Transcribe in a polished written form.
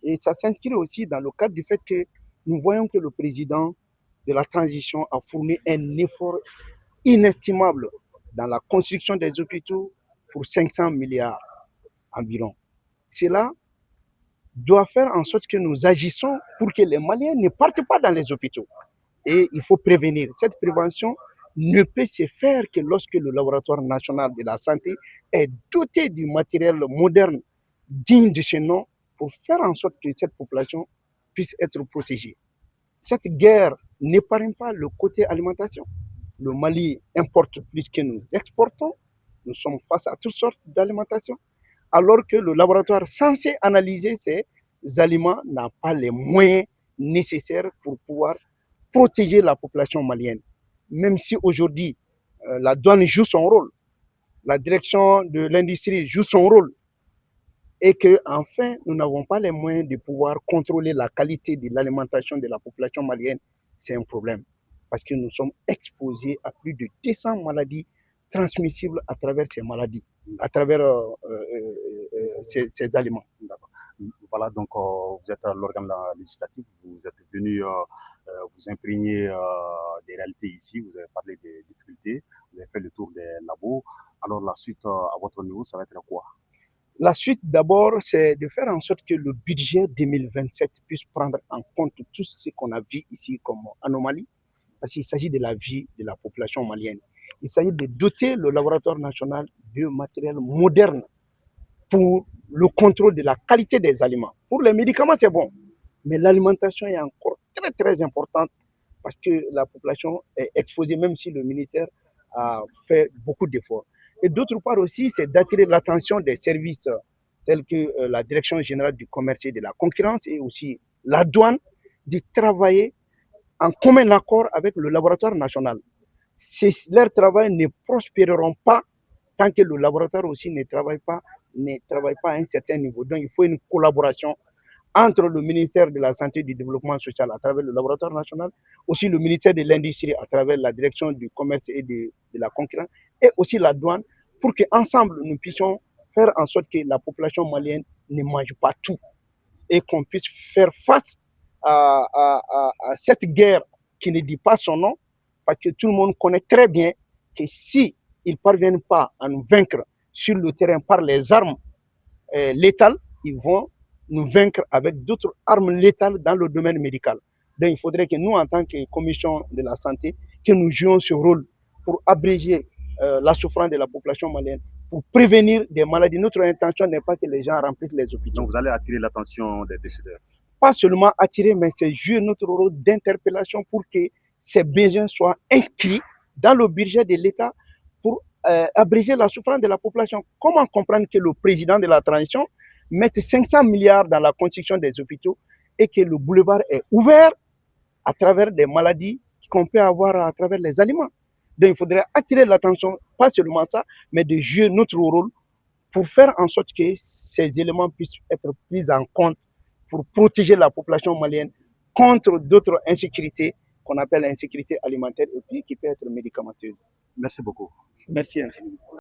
Et ça s'inscrit aussi dans le cadre du fait que nous voyons que le président de la transition a fourni un effort inestimable dans la construction des hôpitaux pour 500 milliards environ. Cela doit faire en sorte que nous agissons pour que les Maliens ne partent pas dans les hôpitaux. Et il faut prévenir. Cette prévention ne peut se faire que lorsque le laboratoire national de la santé est doté du matériel moderne digne de ce nom pour faire en sorte que cette population puisse être protégée. Cette guerre n'épargne pas le côté alimentation. Le Mali importe plus que nous exportons. Nous sommes face à toutes sortes d'alimentations. Alors que le laboratoire censé analyser ces aliments n'a pas les moyens nécessaires pour pouvoir protéger la population malienne. Même si aujourd'hui, la douane joue son rôle, la direction de l'industrie joue son rôle, et que enfin, nous n'avons pas les moyens de pouvoir contrôler la qualité de l'alimentation de la population malienne, c'est un problème. Parce que nous sommes exposés à plus de 200 maladies transmissibles à travers ces maladies, à travers ces aliments. Voilà, donc vous êtes à l'organe législatif, vous êtes venu vous imprégner des réalités ici, vous avez parlé des difficultés, vous avez fait le tour des labos. Alors la suite, à votre niveau, ça va être quoi? La suite, d'abord, c'est de faire en sorte que le budget 2027 puisse prendre en compte tout ce qu'on a vu ici comme anomalie, parce qu'il s'agit de la vie de la population malienne. Il s'agit de doter le laboratoire national de matériel moderne pour le contrôle de la qualité des aliments. Pour les médicaments, c'est bon, mais l'alimentation est encore très, très importante parce que la population est exposée, même si le ministère a fait beaucoup d'efforts. Et d'autre part aussi, c'est d'attirer l'attention des services tels que la Direction générale du commerce et de la concurrence et aussi la douane, de travailler en commun accord avec le laboratoire national. Leur travail ne prospéreront pas tant que le laboratoire aussi ne travaille pas à un certain niveau. Donc, il faut une collaboration entre le ministère de la Santé et du Développement social à travers le laboratoire national, aussi le ministère de l'Industrie à travers la direction du commerce et de la concurrence, et aussi la douane, pour qu'ensemble, nous puissions faire en sorte que la population malienne ne mange pas tout et qu'on puisse faire face à cette guerre qui ne dit pas son nom, parce que tout le monde connaît très bien que si ils ne parviennent pas à nous vaincre sur le terrain par les armes létales, ils vont nous vaincre avec d'autres armes létales dans le domaine médical. Donc il faudrait que nous, en tant que commission de la santé, que nous jouions ce rôle pour abréger la souffrance de la population malienne, pour prévenir des maladies. Notre intention n'est pas que les gens remplissent les hôpitaux. Donc vous allez attirer l'attention des décideurs. Pas seulement attirer, mais c'est jouer notre rôle d'interpellation pour que ces besoins soient inscrits dans le budget de l'État pour abréger la souffrance de la population. Comment comprendre que le président de la transition mette 500 milliards dans la construction des hôpitaux et que le boulevard est ouvert à travers des maladies qu'on peut avoir à travers les aliments? Donc il faudrait attirer l'attention, pas seulement ça, mais de jouer notre rôle pour faire en sorte que ces éléments puissent être pris en compte pour protéger la population malienne contre d'autres insécurités qu'on appelle l'insécurité alimentaire et puis qui peut être médicamenteuse. Merci beaucoup. Merci infiniment.